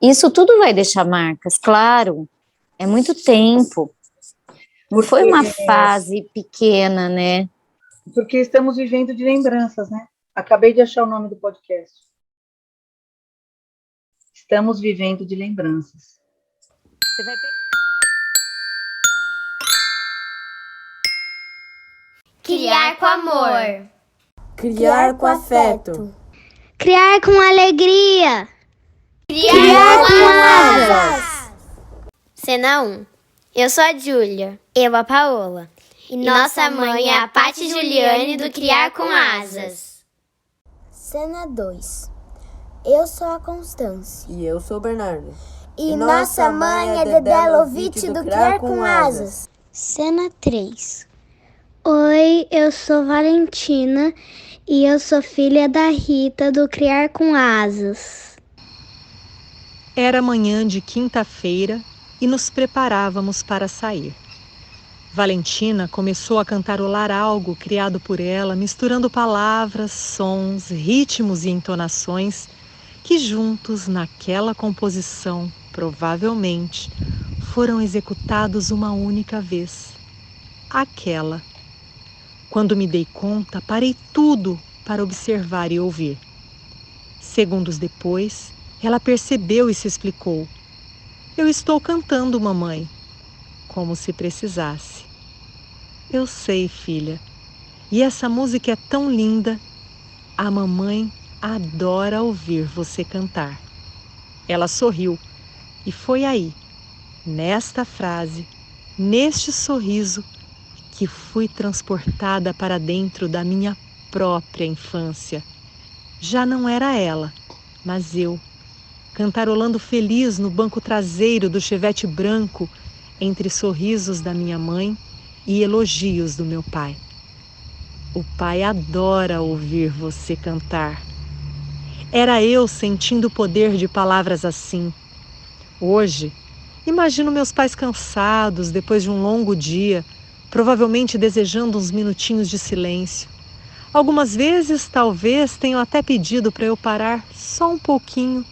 Isso tudo vai deixar marcas, claro. É muito tempo. Não foi uma fase pequena, né? Porque estamos vivendo de lembranças, né? Acabei de achar o nome do podcast. Estamos vivendo de lembranças. Você vai Criar com amor. Criar com afeto. Criar com alegria. Criar com asas. Cena 1. Eu sou a Júlia. Eu a Paola. E nossa mãe é a Paty Juliane do Criar com Asas. Cena 2. Eu sou a Constância. E eu sou o Bernardo. E nossa mãe é Dedé Lovitch do Criar com Asas. Cena 3. Oi, eu sou Valentina e eu sou filha da Rita do Criar com Asas. Era manhã de quinta-feira e nos preparávamos para sair. Valentina começou a cantarolar algo criado por ela, misturando palavras, sons, ritmos e entonações que juntos naquela composição, provavelmente, foram executados uma única vez. Aquela. Quando me dei conta, parei tudo para observar e ouvir. Segundos depois, ela percebeu e se explicou. Eu estou cantando, mamãe. Como se precisasse. Eu sei, filha. E essa música é tão linda. A mamãe adora ouvir você cantar. Ela sorriu. E foi aí, nesta frase, neste sorriso, que fui transportada para dentro da minha própria infância. Já não era ela, mas eu, cantarolando feliz no banco traseiro do Chevette branco, entre sorrisos da minha mãe e elogios do meu pai. O pai adora ouvir você cantar. Era eu sentindo o poder de palavras assim. Hoje, imagino meus pais cansados depois de um longo dia, provavelmente desejando uns minutinhos de silêncio. Algumas vezes, talvez, tenham até pedido para eu parar só um pouquinho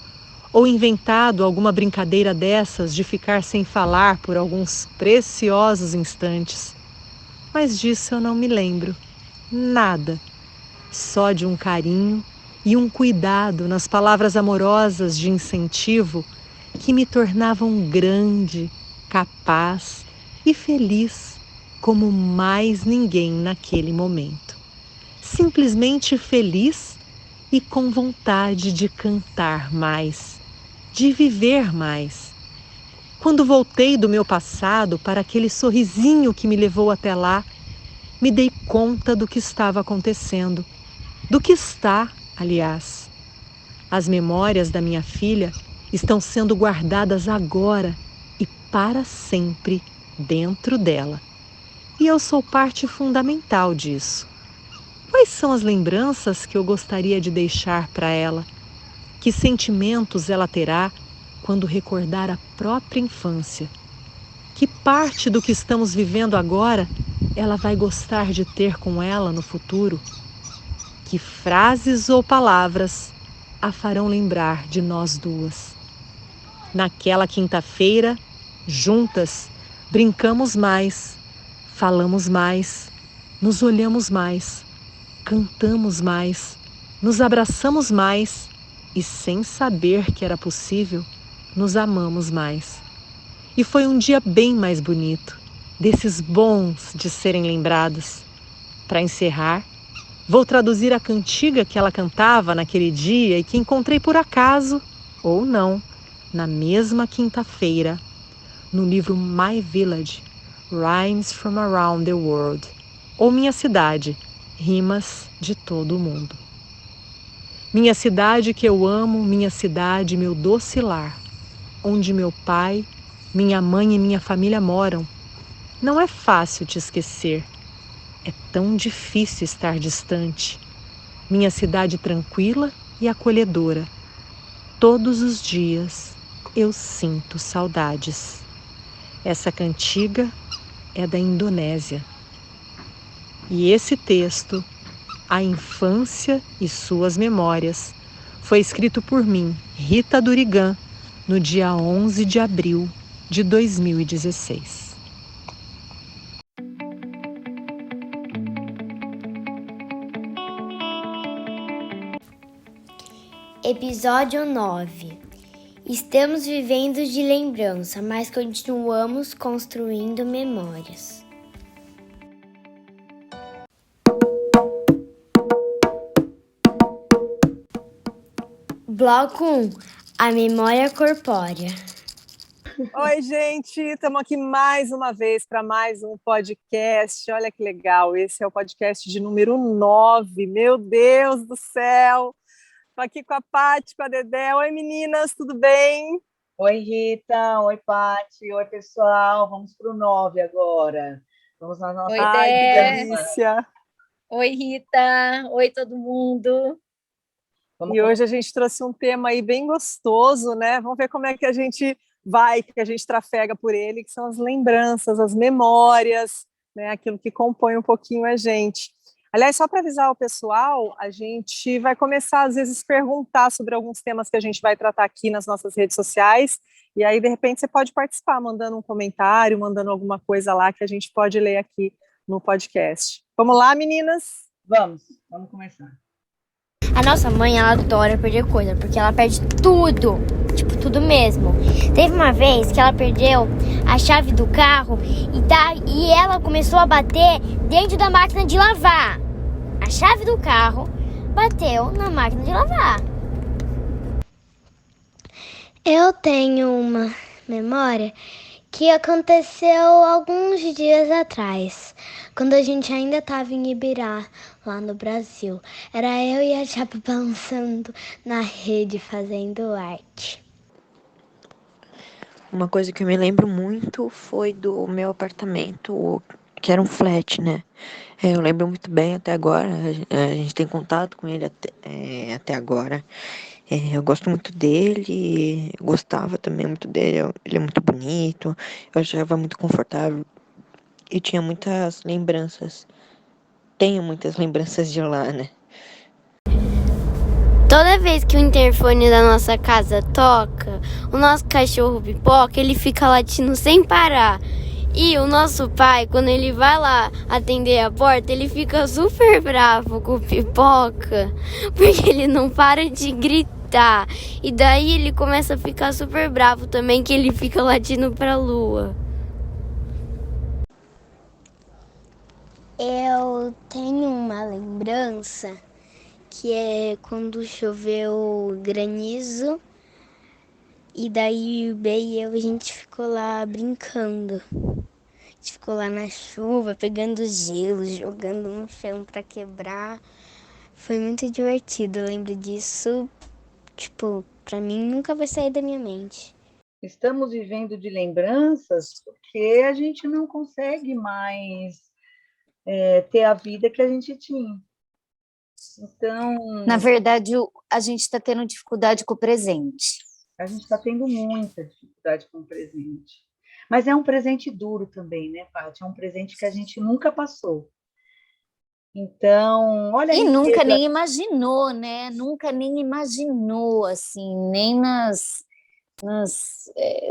ou inventado alguma brincadeira dessas de ficar sem falar por alguns preciosos instantes. Mas disso eu não me lembro. Nada. Só de um carinho e um cuidado nas palavras amorosas de incentivo que me tornavam grande, capaz e feliz como mais ninguém naquele momento. Simplesmente feliz e com vontade de cantar mais, de viver mais. Quando voltei do meu passado para aquele sorrisinho que me levou até lá, me dei conta do que estava acontecendo, do que está, aliás. As memórias da minha filha estão sendo guardadas agora e para sempre dentro dela. E eu sou parte fundamental disso. Quais são as lembranças que eu gostaria de deixar para ela? Que sentimentos ela terá quando recordar a própria infância? Que parte do que estamos vivendo agora ela vai gostar de ter com ela no futuro? Que frases ou palavras a farão lembrar de nós duas? Naquela quinta-feira, juntas, brincamos mais, falamos mais, nos olhamos mais, cantamos mais, nos abraçamos mais e, sem saber que era possível, nos amamos mais. E foi um dia bem mais bonito, desses bons de serem lembrados. Para encerrar, vou traduzir a cantiga que ela cantava naquele dia e que encontrei por acaso, ou não, na mesma quinta-feira, no livro My Village, Rhymes from Around the World, ou Minha Cidade, Rimas de Todo o Mundo. Minha cidade que eu amo, minha cidade, meu doce lar, onde meu pai, minha mãe e minha família moram. Não é fácil te esquecer, é tão difícil estar distante. Minha cidade tranquila e acolhedora. Todos os dias eu sinto saudades. Essa cantiga é da Indonésia. E esse texto, A Infância e Suas Memórias, foi escrito por mim, Rita Durigan, no dia 11 de abril de 2016. Episódio 9. Estamos vivendo de lembrança, mas continuamos construindo memórias. Bloco 1. A memória corpórea. Oi, gente, estamos aqui mais uma vez para mais um podcast. Olha que legal, esse é o podcast de número 9. Meu Deus do céu! Estou aqui com a Paty, com a Dedé. Oi, meninas, tudo bem? Oi, Rita. Oi, Paty. Oi, pessoal. Vamos para o 9 agora. Vamos na nossa... Oi, Ai, que Dé. delícia! Oi, Rita. Oi, todo mundo. E hoje a gente trouxe um tema aí bem gostoso, né? Vamos ver como é que a gente vai, que a gente trafega por ele, que são as lembranças, as memórias, né? Aquilo que compõe um pouquinho a gente. Aliás, só para avisar o pessoal, a gente vai começar, às vezes, perguntar sobre alguns temas que a gente vai tratar aqui nas nossas redes sociais, e aí, de repente, você pode participar, mandando um comentário, mandando alguma coisa lá que a gente pode ler aqui no podcast. Vamos lá, meninas? Vamos começar. A nossa mãe, ela adora perder coisa, porque ela perde tudo, tipo, tudo mesmo. Teve uma vez que ela perdeu a chave do carro e ela começou a bater dentro da máquina de lavar. A chave do carro bateu na máquina de lavar. Eu tenho uma memória que aconteceu alguns dias atrás, quando a gente ainda estava em Ibirá, lá no Brasil. Era eu e a Chapa balançando na rede, fazendo arte. Uma coisa que eu me lembro muito foi do meu apartamento, que era um flat, né? Eu lembro muito bem até agora, a gente tem contato com ele até agora. Eu gosto muito dele, eu gostava também muito dele, ele é muito bonito, eu achava muito confortável e tinha muitas lembranças. Tenho muitas lembranças de lá, né? Toda vez que o interfone da nossa casa toca, o nosso cachorro Pipoca, ele fica latindo sem parar. E o nosso pai, quando ele vai lá atender a porta, ele fica super bravo com o Pipoca, porque ele não para de gritar. E daí ele começa a ficar super bravo também, que ele fica latindo pra lua. Eu tenho uma lembrança que é quando choveu granizo e daí o Bey e eu, a gente ficou lá brincando. A gente ficou lá na chuva, pegando gelo, jogando no chão pra quebrar. Foi muito divertido, eu lembro disso, tipo, pra mim nunca vai sair da minha mente. Estamos vivendo de lembranças porque a gente não consegue mais ter a vida que a gente tinha. Então, Na verdade, a gente está tendo dificuldade com o presente. a gente está tendo muita dificuldade com o presente. Mas é um presente duro também, né, Paty? É um presente que a gente nunca passou. Então, olha E aí. nunca nem imaginou, né? Nunca nem imaginou, assim, nem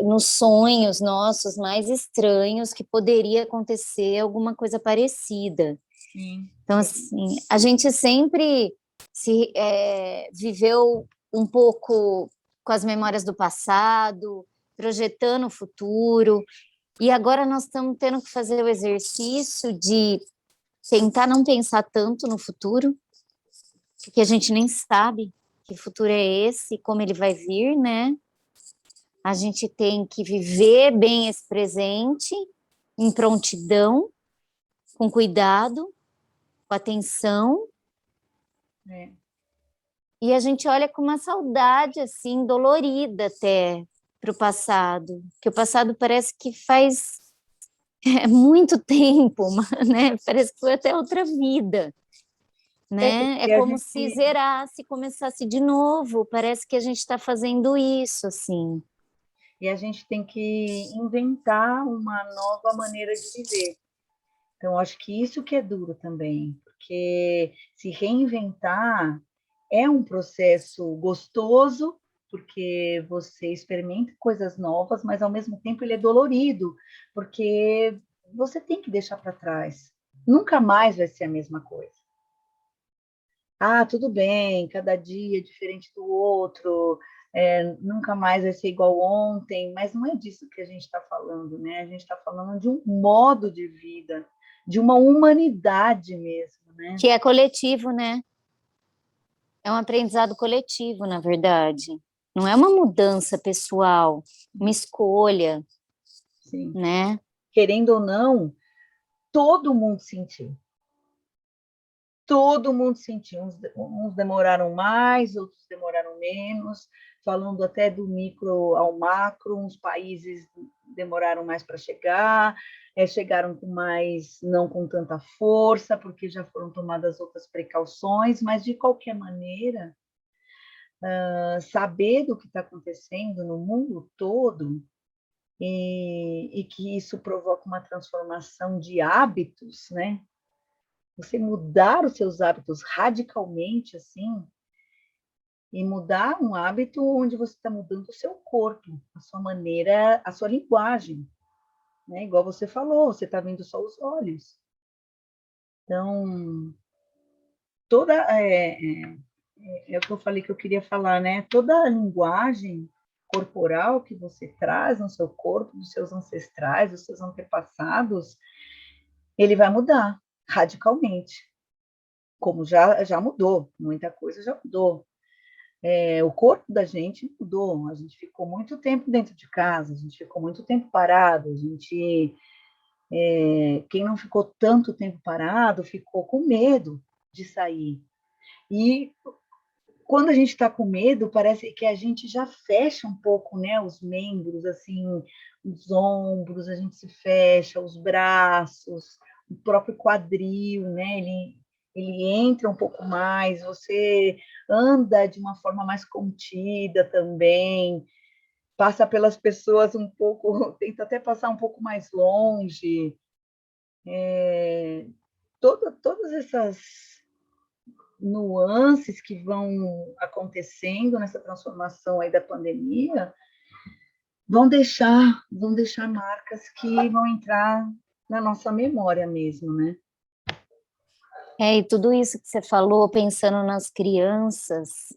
nos sonhos nossos mais estranhos que poderia acontecer alguma coisa parecida. Sim. Então, assim, a gente sempre viveu um pouco com as memórias do passado, projetando o futuro, e agora nós estamos tendo que fazer o exercício de tentar não pensar tanto no futuro, porque a gente nem sabe que futuro é esse, como ele vai vir, né? A gente tem que viver bem esse presente, em prontidão, com cuidado, com atenção. E a gente olha com uma saudade, assim, dolorida até para o passado, que o passado parece que faz muito tempo, né? Parece que foi até outra vida, né? É como se zerasse, começasse de novo, parece que a gente está fazendo isso, assim. E a gente tem que inventar uma nova maneira de viver. Então, acho que isso que é duro também, porque se reinventar é um processo gostoso, porque você experimenta coisas novas, mas ao mesmo tempo ele é dolorido, porque você tem que deixar para trás. Nunca mais vai ser a mesma coisa. Ah, tudo bem, cada dia é diferente do outro, nunca mais vai ser igual ontem, mas não é disso que a gente está falando, né? A gente está falando de um modo de vida, de uma humanidade mesmo, né? Que é coletivo, né? É um aprendizado coletivo, na verdade. Não é uma mudança pessoal, uma escolha, Sim. né? Querendo ou não, todo mundo sentiu. Todo mundo sentiu. Uns demoraram mais, outros demoraram menos, falando até do micro ao macro, uns países demoraram mais para chegar, chegaram com mais, não com tanta força, porque já foram tomadas outras precauções, mas, de qualquer maneira, saber do que está acontecendo no mundo todo e que isso provoca uma transformação de hábitos, né? Você mudar os seus hábitos radicalmente, assim, e mudar um hábito onde você está mudando o seu corpo, a sua maneira, a sua linguagem, né? Igual você falou, você está vendo só os olhos. Então, toda é o que eu falei que eu queria falar, né? Toda a linguagem corporal que você traz no seu corpo, dos seus ancestrais, dos seus antepassados, ele vai mudar radicalmente, como já mudou, muita coisa já mudou. O corpo da gente mudou, a gente ficou muito tempo dentro de casa, a gente ficou muito tempo parado, quem não ficou tanto tempo parado ficou com medo de sair. E quando a gente está com medo, parece que a gente já fecha um pouco, né, os membros, assim, os ombros, a gente se fecha, os braços, o próprio quadril, né, ele entra um pouco mais, você anda de uma forma mais contida também, passa pelas pessoas um pouco, tenta até passar um pouco mais longe. Todas essas nuances que vão acontecendo nessa transformação aí da pandemia vão deixar marcas que vão entrar na nossa memória mesmo, né? E tudo isso que você falou, pensando nas crianças,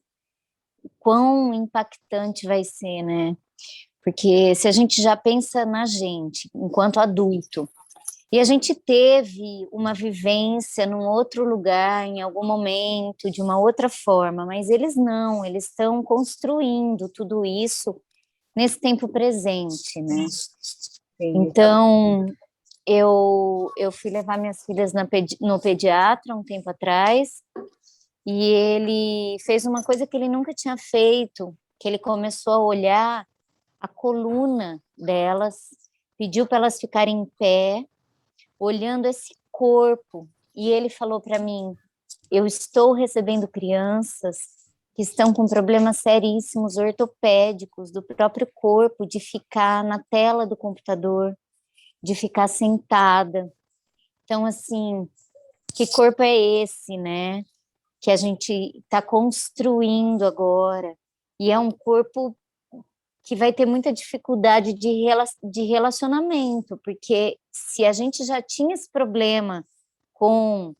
quão impactante vai ser, né? Porque se a gente já pensa na gente, enquanto adulto, e a gente teve uma vivência num outro lugar, em algum momento, de uma outra forma, mas eles não, eles estão construindo tudo isso nesse tempo presente, né? Sim, então, eu fui levar minhas filhas no pediatra um tempo atrás, e ele fez uma coisa que ele nunca tinha feito, que ele começou a olhar a coluna delas, pediu para elas ficarem em pé, olhando esse corpo, e ele falou para mim: eu estou recebendo crianças que estão com problemas seríssimos ortopédicos do próprio corpo, de ficar na tela do computador, de ficar sentada. Então, assim, que corpo é esse, né? Que a gente está construindo agora, e é um corpo que vai ter muita dificuldade de relacionamento, porque se a gente já tinha esse problema com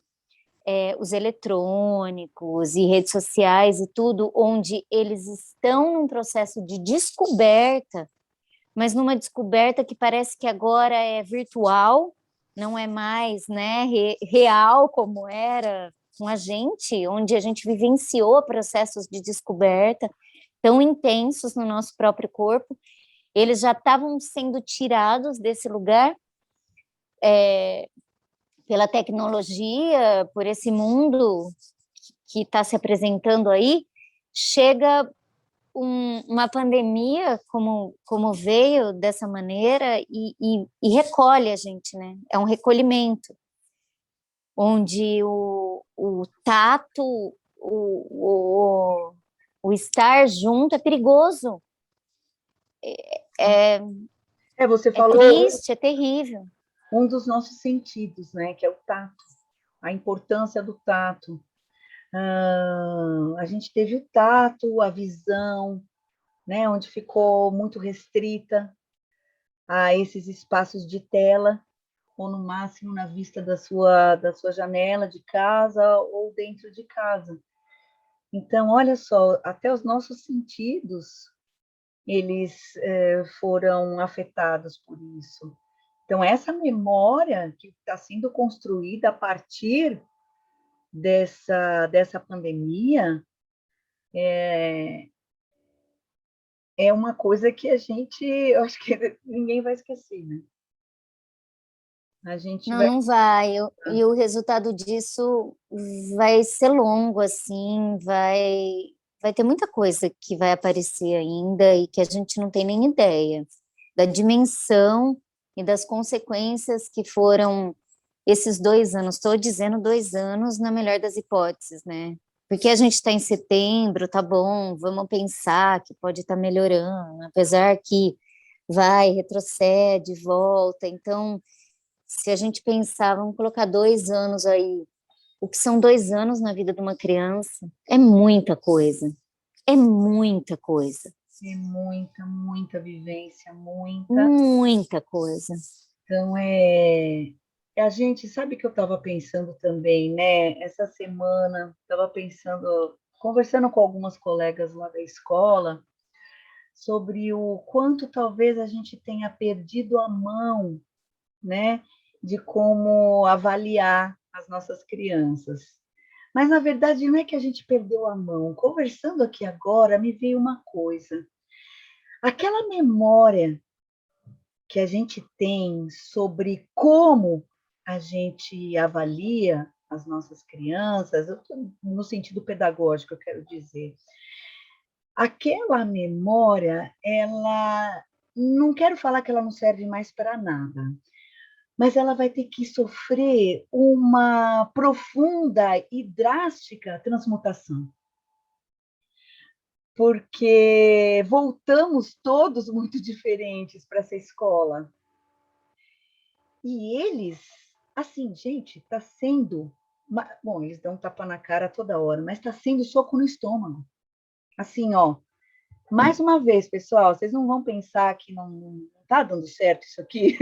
os eletrônicos e redes sociais e tudo, onde eles estão num processo de descoberta, mas numa descoberta que parece que agora é virtual, não é mais, né, real como era com a gente, onde a gente vivenciou processos de descoberta tão intensos no nosso próprio corpo, eles já estavam sendo tirados desse lugar pela tecnologia, por esse mundo que está se apresentando aí. Chega uma pandemia como veio dessa maneira e recolhe a gente, né? É um recolhimento, onde o tato, o estar junto é perigoso. Você É falou triste, é terrível. um dos nossos sentidos, né, que é o tato, a importância do tato. A gente teve o tato, a visão, né, onde ficou muito restrita a esses espaços de tela, ou no máximo na vista da sua janela de casa ou dentro de casa. Então, olha só, até os nossos sentidos, eles foram afetados por isso. Então, essa memória que está sendo construída a partir dessa pandemia é uma coisa que eu acho que ninguém vai esquecer, né? A gente Não, vai... não vai. E o resultado disso vai ser longo, assim, vai ter muita coisa que vai aparecer ainda e que a gente não tem nem ideia da dimensão e das consequências que foram esses 2 anos. Estou dizendo 2 anos na melhor das hipóteses, né? Porque a gente está em setembro, tá bom, vamos pensar que pode estar melhorando, apesar que vai, retrocede, volta. Então, se a gente pensar, vamos colocar 2 anos aí, o que são 2 anos na vida de uma criança, é muita coisa. É muita coisa. É muita vivência, muita. Muita coisa. Então, a gente sabe que eu estava pensando também, né? Essa semana, estava pensando, conversando com algumas colegas lá da escola, sobre o quanto talvez a gente tenha perdido a mão, né? De como avaliar as nossas crianças. Mas, na verdade, não é que a gente perdeu a mão. Conversando aqui agora, me veio uma coisa. Aquela memória que a gente tem sobre como a gente avalia as nossas crianças, no sentido pedagógico, eu quero dizer. Aquela memória, ela, não quero falar que ela não serve mais para nada, mas ela vai ter que sofrer uma profunda e drástica transmutação. Porque voltamos todos muito diferentes para essa escola. E eles, assim, gente, está sendo... Bom, eles dão um tapa na cara toda hora, mas está sendo soco no estômago. Assim, ó, mais uma vez, pessoal, vocês não vão pensar que não está dando certo isso aqui?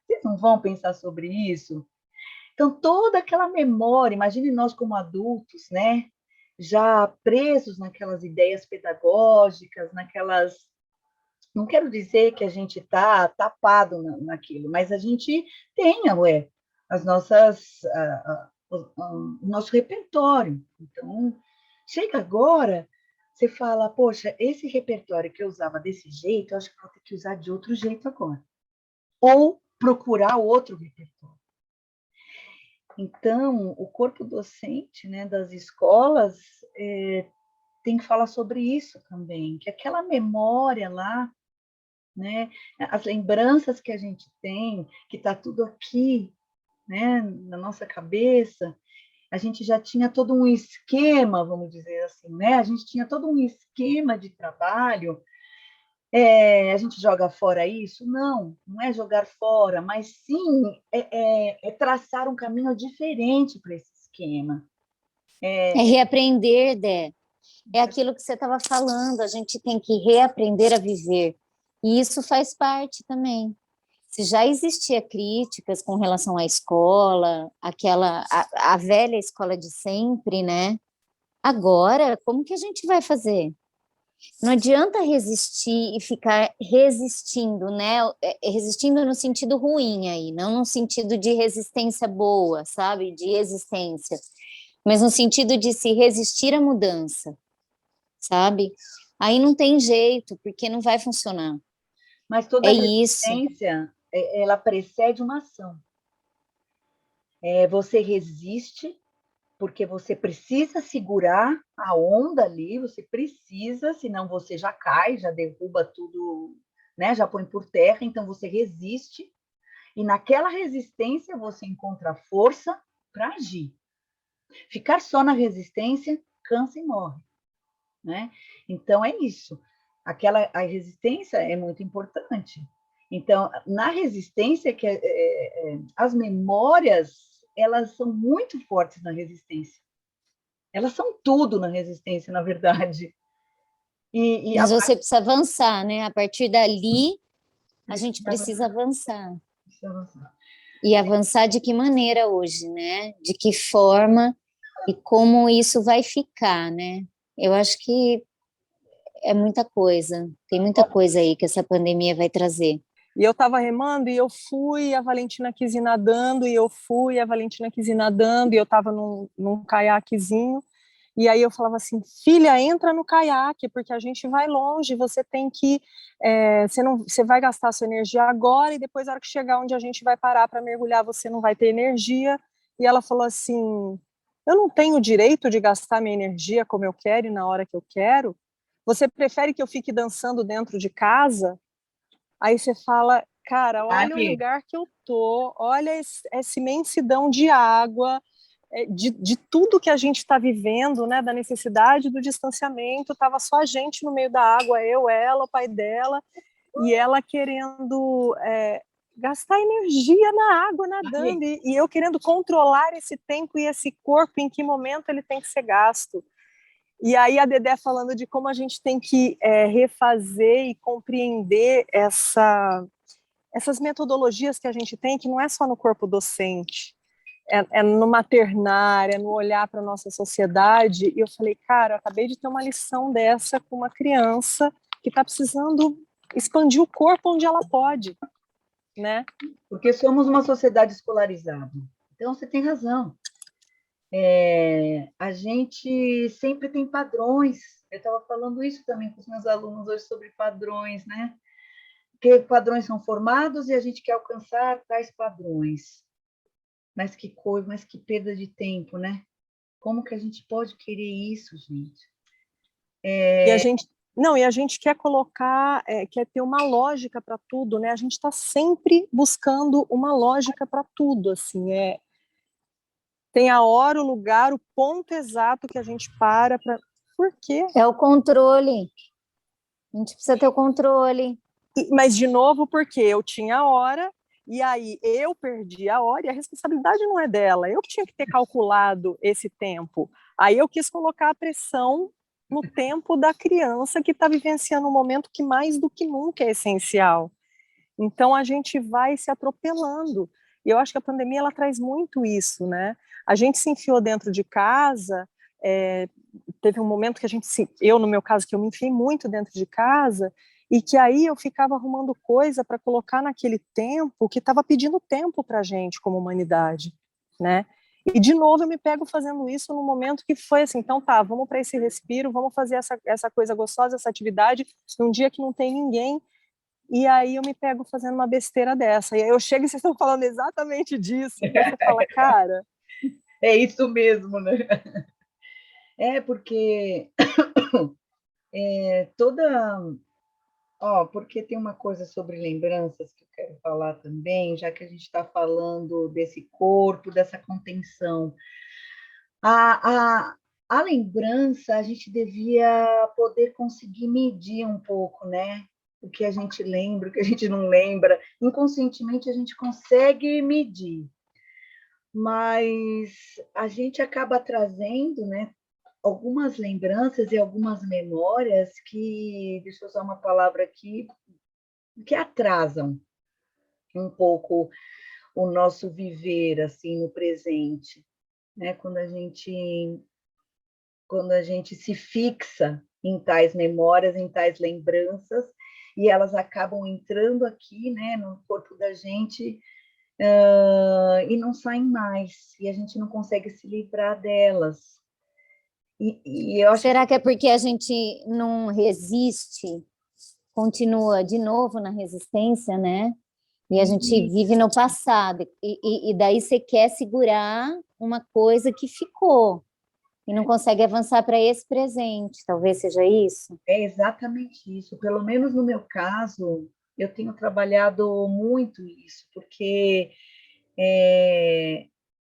Vocês não vão pensar sobre isso? Então, toda aquela memória, imagine nós como adultos, né? Já presos naquelas ideias pedagógicas, naquelas... Não quero dizer que a gente está tapado naquilo, mas a gente tem, as nossas, o nosso repertório. Então, chega agora, você fala, poxa, esse repertório que eu usava desse jeito, eu acho que vou ter que usar de outro jeito agora. Ou procurar outro repertório. Então, o corpo docente, né, das escolas tem que falar sobre isso também, que aquela memória lá, né, as lembranças que a gente tem, que está tudo aqui, né, na nossa cabeça, a gente já tinha todo um esquema, vamos dizer assim, né? A gente tinha todo um esquema de trabalho. A gente joga fora isso? Não, não é jogar fora, mas sim traçar um caminho diferente para esse esquema. É reaprender, Dé. É aquilo que você estava falando, a gente tem que reaprender a viver. E isso faz parte também. Se já existia críticas com relação à escola, a velha escola de sempre, né? Agora, como que a gente vai fazer? Não adianta resistir e ficar resistindo, né? Resistindo no sentido ruim aí, não no sentido de resistência boa, sabe? De existência, mas no sentido de se resistir à mudança, sabe? Aí não tem jeito, porque não vai funcionar. Mas toda É isso. resistência, ela precede uma ação. Você resiste porque você precisa segurar a onda ali, você precisa, senão você já cai, já derruba tudo, né? Já põe por terra, então você resiste, e naquela resistência você encontra força para agir. Ficar só na resistência, cansa e morre, né? Então é isso. A resistência é muito importante. Então, na resistência, as memórias, elas são muito fortes na resistência. Elas são tudo na resistência, na verdade. Mas você precisa avançar, né? A partir dali, a gente precisa avançar. E avançar de que maneira hoje, né? De que forma e como isso vai ficar, né? Eu acho que é muita coisa. Tem muita coisa aí que essa pandemia vai trazer. E eu estava remando e eu fui, a Valentina quis ir nadando, e eu fui, a Valentina quis ir nadando, e eu estava num caiaquezinho. E aí eu falava assim, filha, entra no caiaque, porque a gente vai longe, você tem que... você vai gastar sua energia agora, e depois, na hora que chegar onde a gente vai parar para mergulhar, você não vai ter energia. E ela falou assim, eu não tenho o direito de gastar minha energia como eu quero e na hora que eu quero? Você prefere que eu fique dançando dentro de casa? Aí você fala, cara, olha o lugar que eu tô, olha essa imensidão de água, de tudo que a gente está vivendo, né, da necessidade do distanciamento, estava só a gente no meio da água, eu, ela, o pai dela, e ela querendo gastar energia na água, nadando, e eu querendo controlar esse tempo e esse corpo, em que momento ele tem que ser gasto. E aí a Dedé falando de como a gente tem que refazer e compreender essas metodologias que a gente tem, que não é só no corpo docente, é no maternar, é no olhar para a nossa sociedade. E eu falei, cara, eu acabei de ter uma lição dessa com uma criança que está precisando expandir o corpo onde ela pode, né? Porque somos uma sociedade escolarizada. Então, você tem razão. A gente sempre tem padrões. Eu estava falando isso também com os meus alunos hoje sobre padrões, né? Porque padrões são formados e a gente quer alcançar tais padrões. Mas que coisa, mas que perda de tempo, né? Como que a gente pode querer isso, gente? E a gente quer colocar, quer ter uma lógica para tudo, né? A gente está sempre buscando uma lógica para tudo, assim, tem a hora, o lugar, o ponto exato que a gente para. Por quê? É o controle. A gente precisa ter o controle. Mas, de novo, porque eu tinha a hora, e aí eu perdi a hora, e a responsabilidade não é dela. Eu que tinha que ter calculado esse tempo. Aí eu quis colocar a pressão no tempo da criança que está vivenciando um momento que mais do que nunca é essencial. Então a gente vai se atropelando. E eu acho que a pandemia ela traz muito isso, né? A gente se enfiou dentro de casa, teve um momento que eu no meu caso, que eu me enfiei muito dentro de casa, e que aí eu ficava arrumando coisa para colocar naquele tempo que estava pedindo tempo para a gente como humanidade, né? E de novo eu me pego fazendo isso no momento que foi assim, então tá, vamos para esse respiro, vamos fazer essa coisa gostosa, essa atividade, num dia que não tem ninguém. E aí eu me pego fazendo uma besteira dessa. E aí eu chego e vocês estão falando exatamente disso. E você fala, cara... É isso mesmo, né? Porque porque tem uma coisa sobre lembranças que eu quero falar também, já que a gente está falando desse corpo, dessa contenção. A lembrança, a gente devia poder conseguir medir um pouco, né? O que a gente lembra, o que a gente não lembra. Inconscientemente, a gente consegue medir. Mas a gente acaba trazendo, né, algumas lembranças e algumas memórias que, deixa eu usar uma palavra aqui, que atrasam um pouco o nosso viver assim no presente, né? Quando a gente se fixa em tais memórias, em tais lembranças, e elas acabam entrando aqui, né, no corpo da gente, e não saem mais, e a gente não consegue se livrar delas. E eu acho Será que é porque a gente não resiste, continua de novo na resistência, né? E a gente vive no passado, e daí você quer segurar uma coisa que ficou, e não consegue avançar para esse presente, talvez seja isso? É exatamente isso, pelo menos no meu caso, eu tenho trabalhado muito isso, porque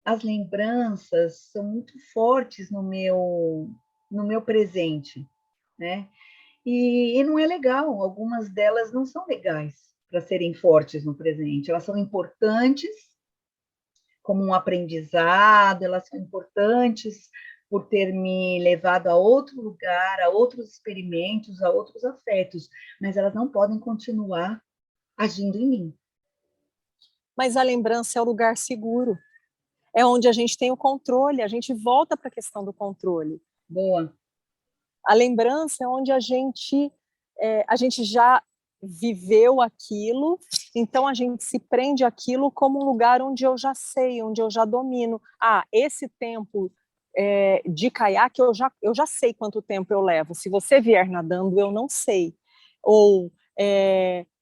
as lembranças são muito fortes no meu presente, né? E não é legal, algumas delas não são legais para serem fortes no presente, elas são importantes como um aprendizado, elas são importantes por ter me levado a outro lugar, a outros experimentos, a outros afetos, mas elas não podem continuar agindo em mim. Mas a lembrança é o lugar seguro. É onde a gente tem o controle, a gente volta para a questão do controle. Boa. A lembrança é onde a gente já viveu aquilo, então a gente se prende àquilo como um lugar onde eu já sei, onde eu já domino. Esse tempo de caiaque eu já sei quanto tempo eu levo. Se você vier nadando, eu não sei. Ou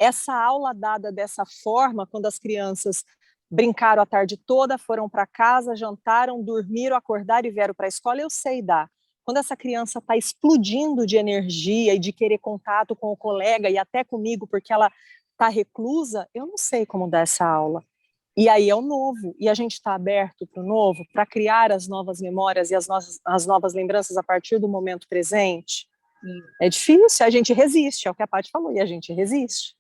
essa aula dada dessa forma, quando as crianças brincaram a tarde toda, foram para casa, jantaram, dormiram, acordaram e vieram para a escola, eu sei dar. Quando essa criança está explodindo de energia e de querer contato com o colega e até comigo porque ela está reclusa, eu não sei como dar essa aula. E aí é o novo, e a gente está aberto para o novo, para criar as novas memórias e as novas lembranças a partir do momento presente. É difícil, a gente resiste, é o que a Paty falou, e a gente resiste.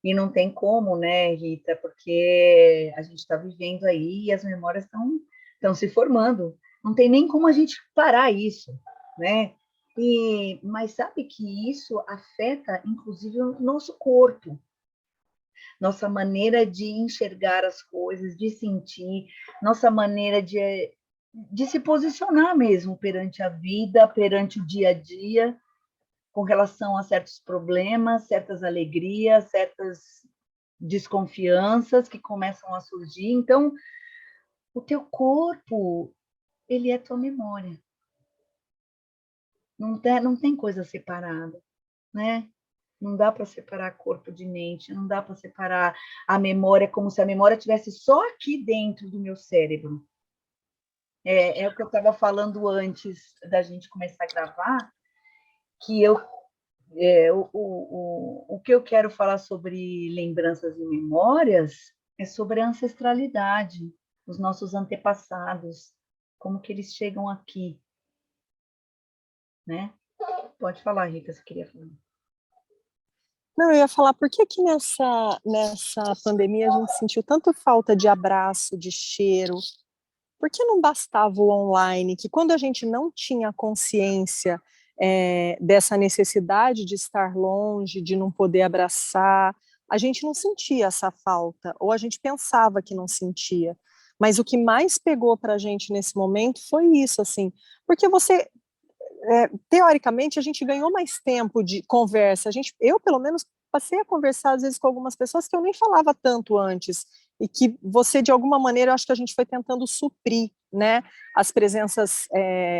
E não tem como, né, Rita, porque a gente está vivendo aí e as memórias estão se formando. Não tem nem como a gente parar isso, né? Mas sabe que isso afeta, inclusive, o nosso corpo, nossa maneira de enxergar as coisas, de sentir, nossa maneira de se posicionar mesmo perante a vida, perante o dia a dia, com relação a certos problemas, certas alegrias, certas desconfianças que começam a surgir. Então, o teu corpo, ele é tua memória. Não tem coisa separada, né? Não dá para separar corpo de mente, não dá para separar a memória como se a memória estivesse só aqui dentro do meu cérebro. É o que eu estava falando antes da gente começar a gravar, que o que eu quero falar sobre lembranças e memórias é sobre a ancestralidade, os nossos antepassados, como que eles chegam aqui, né? Pode falar, Rita, se queria falar. Não, eu ia falar, por que nessa pandemia a gente sentiu tanto falta de abraço, de cheiro? Por que não bastava o online, que quando a gente não tinha consciência dessa necessidade de estar longe, de não poder abraçar, a gente não sentia essa falta, ou a gente pensava que não sentia. Mas o que mais pegou para a gente nesse momento foi isso, assim, porque teoricamente, a gente ganhou mais tempo de conversa. Eu, pelo menos, passei a conversar, às vezes, com algumas pessoas que eu nem falava tanto antes, e que você, de alguma maneira, eu acho que a gente foi tentando suprir, né, as presenças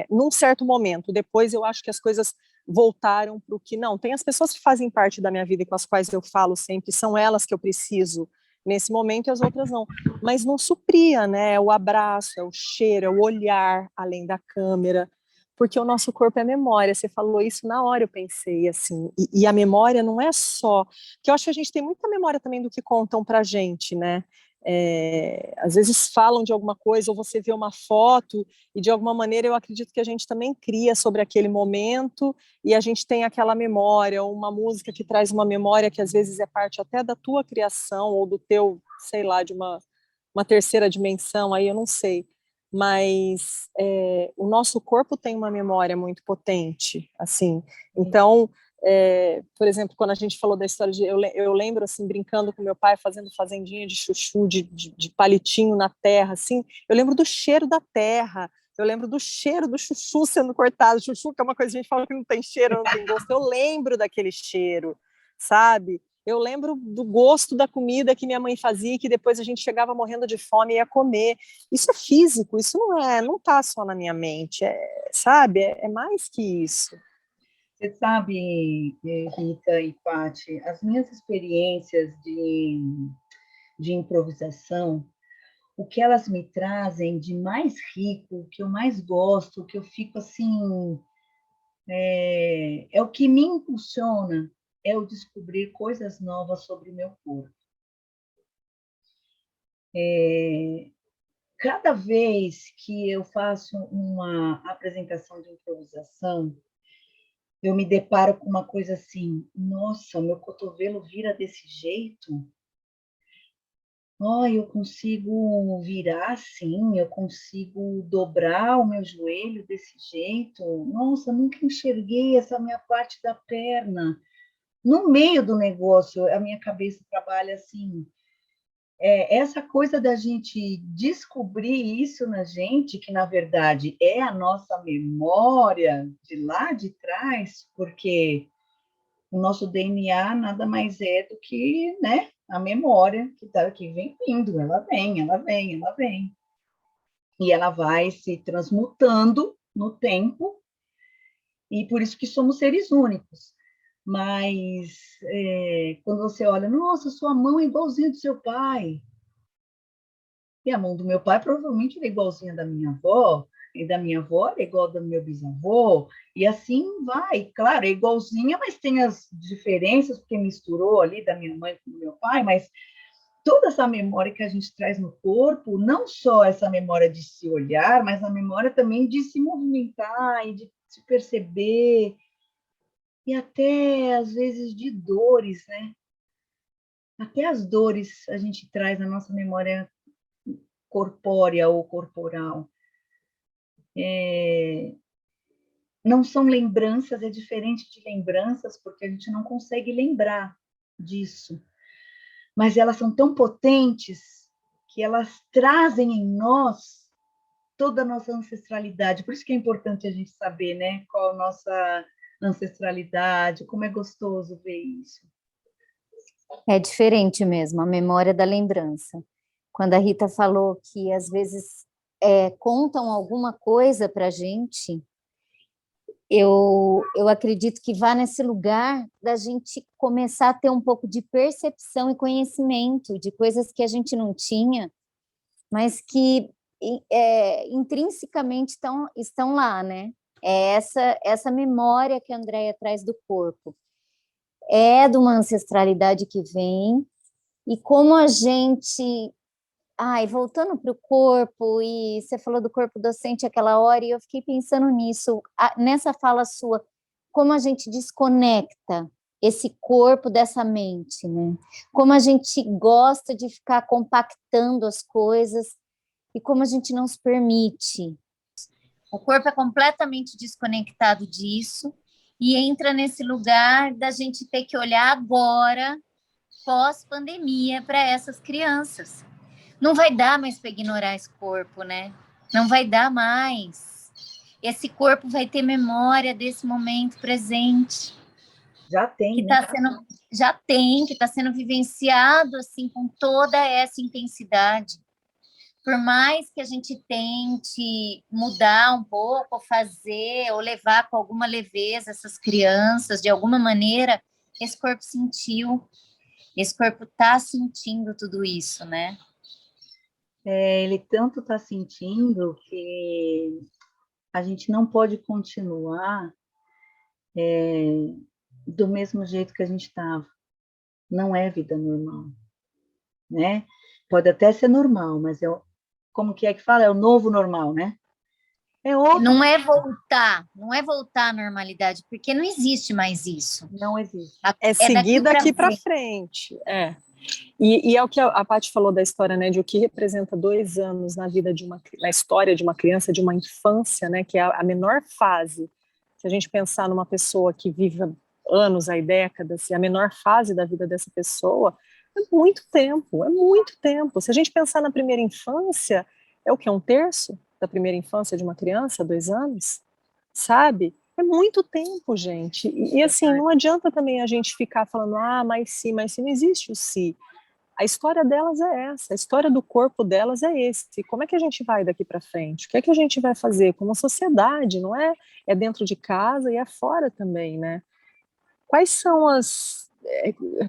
num certo momento. Depois, eu acho que as coisas voltaram para o que não. Tem as pessoas que fazem parte da minha vida e com as quais eu falo sempre, são elas que eu preciso nesse momento e as outras não. Mas não supria, né, o abraço, é o cheiro, é o olhar além da câmera, porque o nosso corpo é memória. Você falou isso na hora, eu pensei assim, e a memória não é só, que eu acho que a gente tem muita memória também do que contam pra gente, né? Às vezes falam de alguma coisa, ou você vê uma foto, e de alguma maneira eu acredito que a gente também cria sobre aquele momento, e a gente tem aquela memória, ou uma música que traz uma memória que às vezes é parte até da tua criação, ou do teu, sei lá, de uma terceira dimensão, aí eu não sei. Mas o nosso corpo tem uma memória muito potente, assim. Então, por exemplo, quando a gente falou da história eu lembro, assim, brincando com meu pai, fazendo fazendinha de chuchu, de palitinho na terra, assim, eu lembro do cheiro da terra, eu lembro do cheiro do chuchu sendo cortado, chuchu que é uma coisa que a gente fala que não tem cheiro, não tem gosto, eu lembro daquele cheiro, sabe? Eu lembro do gosto da comida que minha mãe fazia, que depois a gente chegava morrendo de fome e ia comer. Isso é físico, isso não está só na minha mente, sabe? É mais que isso. Você sabe, Rita e Paty, as minhas experiências de improvisação, o que elas me trazem de mais rico, o que eu mais gosto, o que eu fico assim, é o que me impulsiona, é o descobrir coisas novas sobre o meu corpo. Cada vez que eu faço uma apresentação de improvisação, eu me deparo com uma coisa assim, nossa, meu cotovelo vira desse jeito? Oh, eu consigo virar assim, eu consigo dobrar o meu joelho desse jeito. Nossa, nunca enxerguei essa minha parte da perna. No meio do negócio, a minha cabeça trabalha assim. Essa coisa da gente descobrir isso na gente, que na verdade é a nossa memória de lá de trás, porque o nosso DNA nada mais é do que, né, a memória que vem vindo, ela vem, ela vem, ela vem. E ela vai se transmutando no tempo, e por isso que somos seres únicos. Mas quando você olha, nossa, sua mão é igualzinha do seu pai, e a mão do meu pai provavelmente era igualzinha da minha avó, e da minha avó era igual do meu bisavô, e assim vai. Claro, é igualzinha, mas tem as diferenças, porque misturou ali da minha mãe com do meu pai, mas toda essa memória que a gente traz no corpo, não só essa memória de se olhar, mas a memória também de se movimentar e de se perceber, e até, às vezes, de dores, né? Até as dores a gente traz na nossa memória corpórea ou corporal. Não são lembranças, é diferente de lembranças, porque a gente não consegue lembrar disso. Mas elas são tão potentes que elas trazem em nós toda a nossa ancestralidade. Por isso que é importante a gente saber, né, qual a nossa ancestralidade, como é gostoso ver isso. É diferente mesmo, a memória da lembrança. Quando a Rita falou que às vezes contam alguma coisa para a gente, eu acredito que vá nesse lugar da gente começar a ter um pouco de percepção e conhecimento de coisas que a gente não tinha, mas que intrinsecamente estão lá, né? É essa memória que a Andrea traz do corpo. É de uma ancestralidade que vem, e como a gente... Ai, voltando para o corpo, e você falou do corpo docente aquela hora, e eu fiquei pensando nisso, nessa fala sua, como a gente desconecta esse corpo dessa mente, né? Como a gente gosta de ficar compactando as coisas, e como a gente não se permite. O corpo é completamente desconectado disso, e entra nesse lugar da gente ter que olhar agora, pós-pandemia, para essas crianças. Não vai dar mais para ignorar esse corpo, né? Não vai dar mais. Esse corpo vai ter memória desse momento presente. Já tem, que né? Que está sendo vivenciado assim com toda essa intensidade. Por mais que a gente tente mudar um pouco, ou fazer, ou levar com alguma leveza essas crianças, de alguma maneira, esse corpo sentiu, esse corpo está sentindo tudo isso, né? Ele tanto está sentindo que a gente não pode continuar do mesmo jeito que a gente estava. Não é vida normal, né? Pode até ser normal, mas como que fala? É o novo normal, né? É outro. Não é voltar à normalidade, porque não existe mais isso. Não existe. É seguir daqui para frente. E é o que a Paty falou da história, né, de o que representa 2 anos na vida na história de uma criança, de uma infância, né, que é a menor fase. Se a gente pensar numa pessoa que vive anos, aí décadas, e a menor fase da vida dessa pessoa, é muito tempo, é muito tempo. Se a gente pensar na primeira infância, é o que? 1/3 da primeira infância de uma criança, 2 anos, sabe? É muito tempo, gente. E assim, não adianta também a gente ficar falando, mas sim, não existe o si. A história delas é essa, a história do corpo delas é esse. Como é que a gente vai daqui para frente? O que é que a gente vai fazer como sociedade, não é? É dentro de casa e é fora também, né? Quais são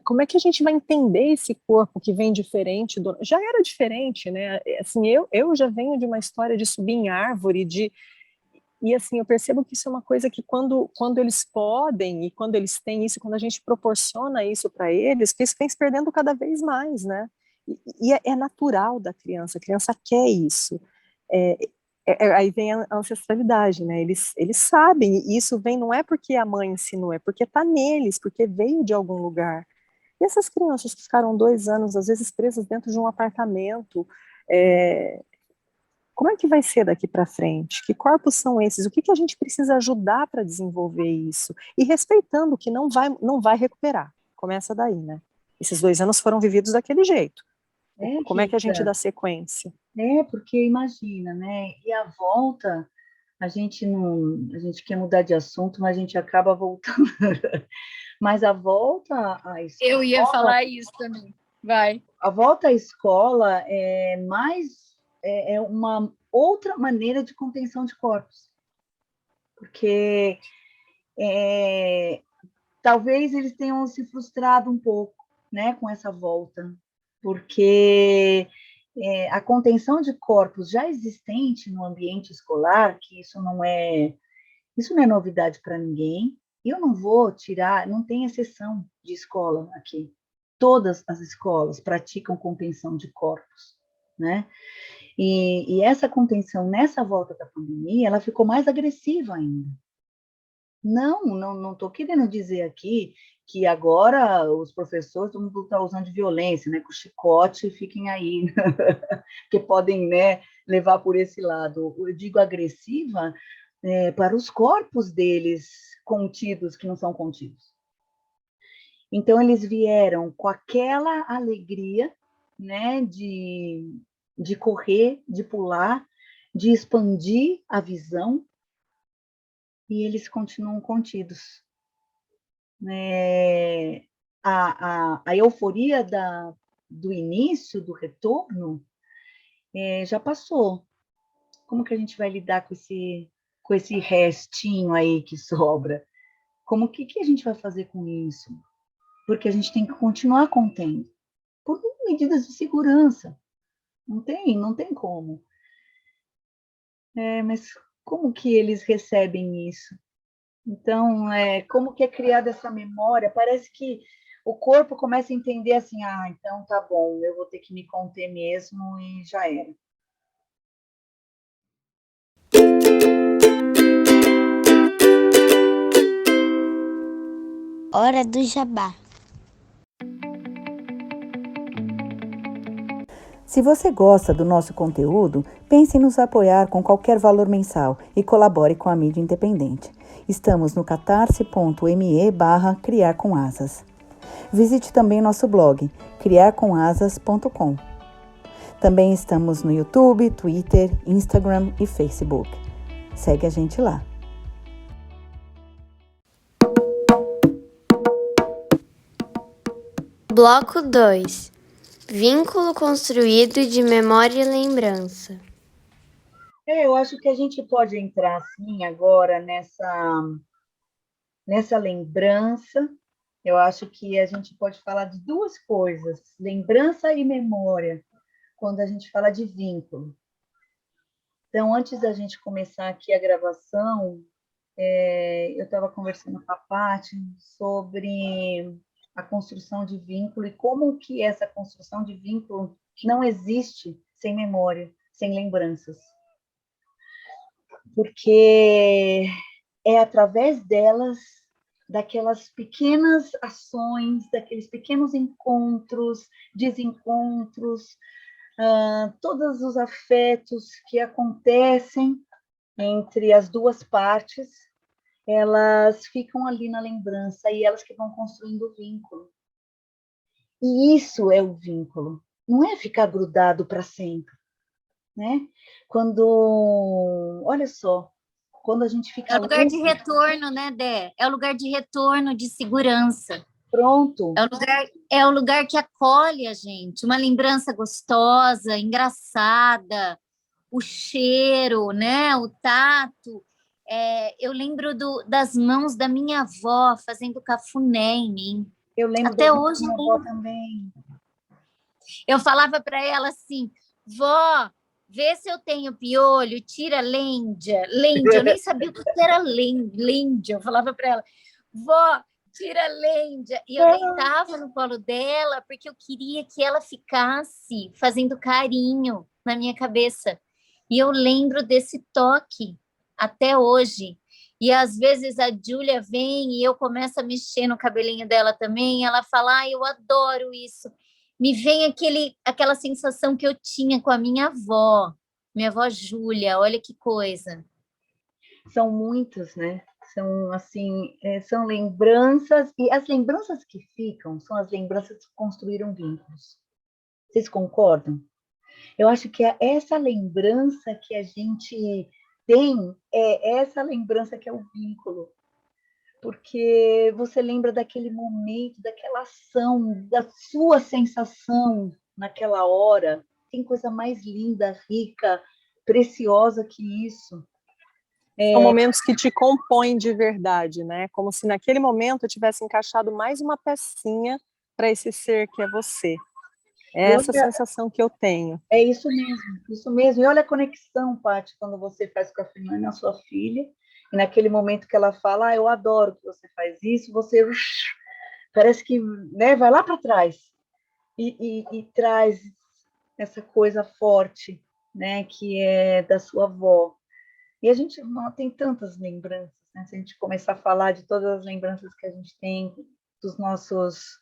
como é que a gente vai entender esse corpo que vem diferente já era diferente, né? Assim, eu já venho de uma história de subir em árvore, e assim, eu percebo que isso é uma coisa que quando eles podem, e quando eles têm isso, quando a gente proporciona isso para eles, que isso vem se perdendo cada vez mais, né? E é natural da criança, a criança quer isso. Aí vem a ancestralidade, né? Eles sabem, e isso vem, não é porque a mãe ensinou, é porque está neles, porque veio de algum lugar. E essas crianças que ficaram 2 anos, às vezes presas dentro de um apartamento, como é que vai ser daqui para frente? Que corpos são esses? O que a gente precisa ajudar para desenvolver isso? E respeitando que não vai recuperar. Começa daí, né? Esses 2 anos foram vividos daquele jeito. Como é que a gente dá sequência? Porque imagina, né? E a volta, a gente quer mudar de assunto, mas a gente acaba voltando. Mas a volta à escola... Eu ia falar isso também. Vai. A volta à escola é uma outra maneira de contenção de corpos. Porque talvez eles tenham se frustrado um pouco, né, com essa volta. Porque a contenção de corpos já existente no ambiente escolar, que isso não é novidade para ninguém, e eu não vou tirar, não tem exceção de escola aqui. Todas as escolas praticam contenção de corpos, né? E essa contenção, nessa volta da pandemia, ela ficou mais agressiva ainda. Não estou querendo dizer aqui que agora os professores, todo mundo está usando de violência, né, com chicote, fiquem aí, que podem, né, levar por esse lado. Eu digo agressiva para os corpos deles contidos, que não são contidos. Então, eles vieram com aquela alegria, né, de correr, de pular, de expandir a visão, e eles continuam contidos. A euforia do início, do retorno, já passou. Como que a gente vai lidar com esse restinho aí que sobra? Que a gente vai fazer com isso? Porque a gente tem que continuar contendo, por medidas de segurança. Não tem como. Mas como que eles recebem isso? Então, como que é criada essa memória? Parece que o corpo começa a entender assim, então tá bom, eu vou ter que me conter mesmo e já era. Hora do jabá. Se você gosta do nosso conteúdo, pense em nos apoiar com qualquer valor mensal e colabore com a mídia independente. Estamos no catarse.me/criarcomasas. Visite também nosso blog, criarcomasas.com. Também estamos no YouTube, Twitter, Instagram e Facebook. Segue a gente lá. Bloco 2. Vínculo construído de memória e lembrança. Eu acho que a gente pode entrar, assim, agora nessa lembrança. Eu acho que a gente pode falar de duas coisas, lembrança e memória, quando a gente fala de vínculo. Então, antes da gente começar aqui a gravação, eu estava conversando com a Paty sobre a construção de vínculo e como que essa construção de vínculo não existe sem memória, sem lembranças. Porque é através delas, daquelas pequenas ações, daqueles pequenos encontros, desencontros, todos os afetos que acontecem entre as duas partes, elas ficam ali na lembrança e elas que vão construindo o vínculo. E isso é o vínculo, não é ficar grudado para sempre, né? Olha só, quando a gente fica... É o lugar de retorno, né, Dé? É o lugar de retorno, de segurança. Pronto. É o lugar que acolhe a gente, uma lembrança gostosa, engraçada, o cheiro, né, o tato. Eu lembro das mãos da minha avó fazendo cafuné em mim. Eu lembro até hoje. Minha avó também. Eu falava para ela assim, vó, vê se eu tenho piolho, tira lêndia. Eu nem sabia o que era lêndia. Eu falava para ela, vó, tira lêndia. E eu deitava no colo dela porque eu queria que ela ficasse fazendo carinho na minha cabeça. E eu lembro desse toque até hoje. E às vezes a Júlia vem e eu começo a mexer no cabelinho dela também, e ela fala, eu adoro isso. Me vem aquela sensação que eu tinha com a minha avó Júlia, olha que coisa. São muitos, né? São, assim, são lembranças, e as lembranças que ficam são as lembranças que construíram vínculos. Vocês concordam? Eu acho que é essa lembrança que a gente tem, é essa lembrança que é o vínculo. Porque você lembra daquele momento, daquela ação, da sua sensação naquela hora. Tem coisa mais linda, rica, preciosa que isso. São momentos que te compõem de verdade, né? Como se naquele momento eu tivesse encaixado mais uma pecinha para esse ser que é você. É essa sensação que eu tenho. É isso mesmo, isso mesmo. E olha a conexão, Paty, quando você faz com a Fernanda, a sua filha, e naquele momento que ela fala, eu adoro que você faz isso, você parece que, né, vai lá para trás e traz essa coisa forte, né, que é da sua avó. E a gente tem tantas lembranças, né? Se a gente começar a falar de todas as lembranças que a gente tem dos nossos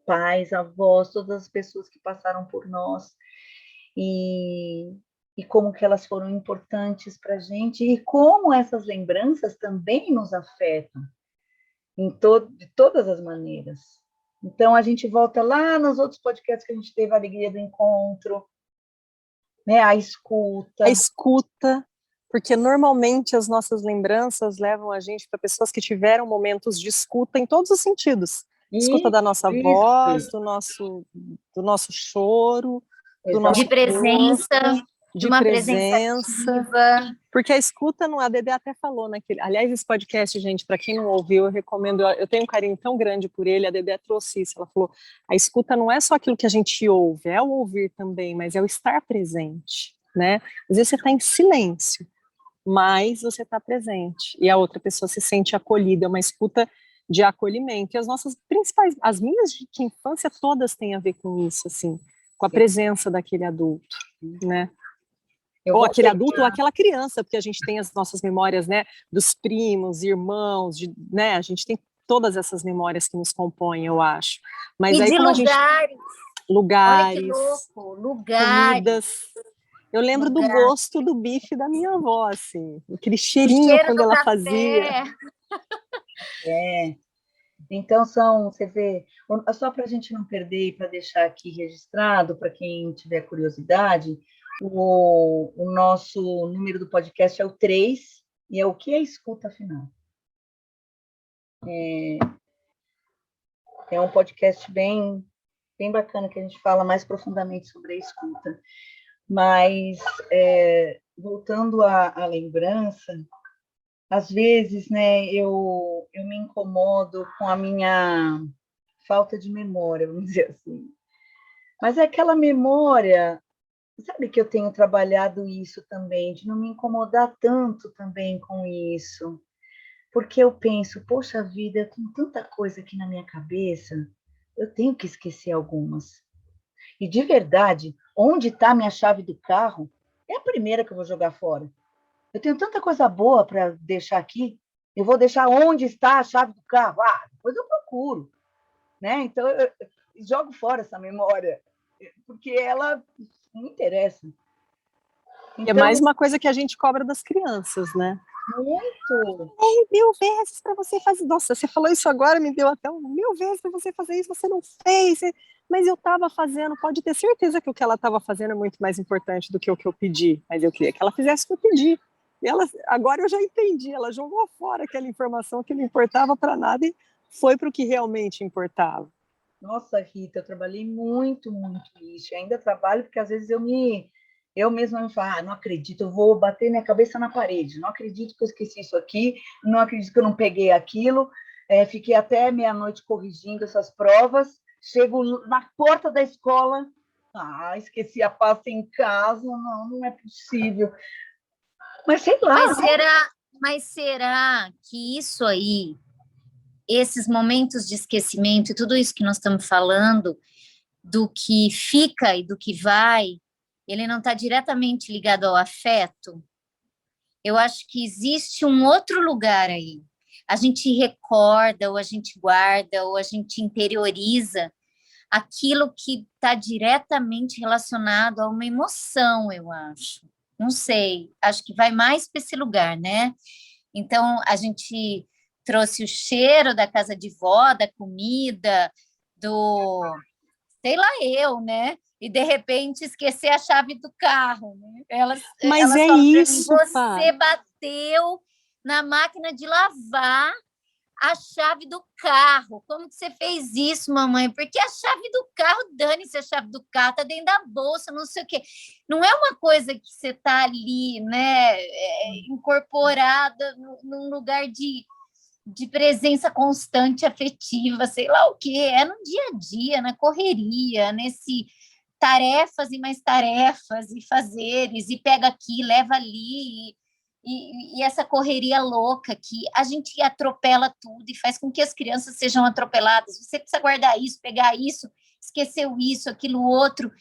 pais, avós, todas as pessoas que passaram por nós, e como que elas foram importantes para a gente, e como essas lembranças também nos afetam de todas as maneiras. Então, a gente volta lá nos outros podcasts que a gente teve a alegria do encontro, né? A escuta. A escuta, porque normalmente as nossas lembranças levam a gente para pessoas que tiveram momentos de escuta em todos os sentidos. Escuta da nossa voz, do nosso choro, do nosso de presença, corpo, de uma presença. Porque a escuta, a Dedé até falou naquele... Aliás, esse podcast, gente, para quem não ouviu, eu recomendo, eu tenho um carinho tão grande por ele, a Dedé trouxe isso, ela falou, a escuta não é só aquilo que a gente ouve, é o ouvir também, mas é o estar presente, né? Às vezes você está em silêncio, mas você está presente, e a outra pessoa se sente acolhida, é uma escuta de acolhimento, e as nossas principais, as minhas de infância todas têm a ver com isso, assim, com a presença daquele adulto, né? Ou aquele adulto ou aquela criança, porque a gente tem as nossas memórias, né, dos primos, irmãos, né, a gente tem todas essas memórias que nos compõem, eu acho. Mas e aí, de como lugares. Olha que louco, lugares. Comidas. Eu lembro do gosto do bife da minha avó, assim, aquele cheirinho quando ela fazia. Então, você vê, só para a gente não perder e para deixar aqui registrado, para quem tiver curiosidade, o nosso número do podcast é o 3, e é o que é escuta afinal. É um podcast bem bacana, que a gente fala mais profundamente sobre a escuta. Mas, voltando à lembrança, às vezes, né, eu me incomodo com a minha falta de memória, vamos dizer assim. Mas é aquela memória, sabe que eu tenho trabalhado isso também, de não me incomodar tanto também com isso. Porque eu penso, poxa vida, eu tenho tanta coisa aqui na minha cabeça, eu tenho que esquecer algumas. E, de verdade, onde está a minha chave do carro, é a primeira que eu vou jogar fora. Eu tenho tanta coisa boa para deixar aqui, eu vou deixar onde está a chave do carro? Depois eu procuro. Né? Então, eu jogo fora essa memória, porque ela não interessa. Então, é mais uma coisa que a gente cobra das crianças, né? Muito! 1000 vezes para você fazer. Nossa, você falou isso agora, me deu até 1000 vezes para você fazer isso, você não fez. Mas eu estava fazendo, pode ter certeza que o que ela estava fazendo é muito mais importante do que o que eu pedi. Mas eu queria que ela fizesse o que eu pedi. E agora eu já entendi, ela jogou fora aquela informação que não importava para nada e foi para o que realmente importava. Nossa, Rita, eu trabalhei muito, muito isso. Eu ainda trabalho porque às vezes eu mesma me falo, não acredito, eu vou bater minha cabeça na parede, não acredito que eu esqueci isso aqui, não acredito que eu não peguei aquilo, fiquei até meia-noite corrigindo essas provas, chego na porta da escola, esqueci a pasta em casa, não é possível. Mas sei lá. Mas será que isso aí, esses momentos de esquecimento e tudo isso que nós estamos falando, do que fica e do que vai, ele não está diretamente ligado ao afeto? eu acho que existe um outro lugar aí. A gente recorda, ou a gente guarda, ou a gente interioriza aquilo que está diretamente relacionado a uma emoção, eu acho. Não sei, acho que vai mais para esse lugar, né? Então, a gente trouxe o cheiro da casa de vó, da comida, do, sei lá, né? E, de repente, esquecer a chave do carro, né? Mas Ela é fala para mim, isso, Fá. você bateu na máquina de lavar a chave do carro. Como que você fez isso, mamãe? Porque a chave do carro, dane-se, a chave do carro tá dentro da bolsa, não sei o quê. Não é uma coisa que você tá ali, né, incorporada num lugar de presença constante, afetiva, sei lá o quê. É no dia a dia, na correria, nesse tarefas e mais tarefas, e fazeres, e pega aqui, leva ali, e essa correria louca que a gente atropela tudo e faz com que as crianças sejam atropeladas. Você precisa guardar isso, pegar isso, esqueceu isso, aquilo outro.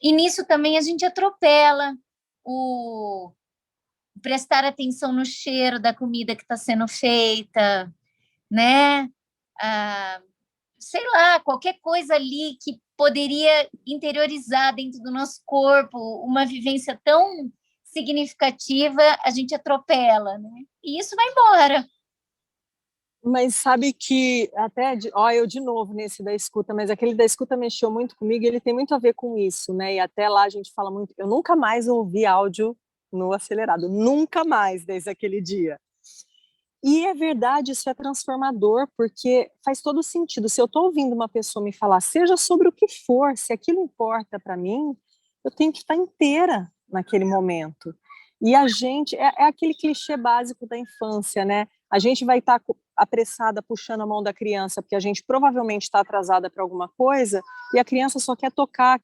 E nisso também a gente atropela o prestar atenção no cheiro da comida que está sendo feita, né? Sei lá, qualquer coisa ali que poderia interiorizar dentro do nosso corpo uma vivência tão significativa, a gente atropela, né? E isso vai embora. Mas sabe que até, eu de novo nesse da escuta, mas aquele da escuta mexeu muito comigo, e ele tem muito a ver com isso, né? E até lá a gente fala muito, eu nunca mais ouvi áudio no acelerado, nunca mais desde aquele dia. E é verdade, isso é transformador, porque faz todo sentido. Se eu estou ouvindo uma pessoa me falar, seja sobre o que for, se aquilo importa para mim, eu tenho que estar inteira naquele momento. E a gente, é aquele clichê básico da infância, né? A gente vai estar apressada puxando a mão da criança, porque a gente provavelmente está atrasada para alguma coisa, e a criança só quer tocar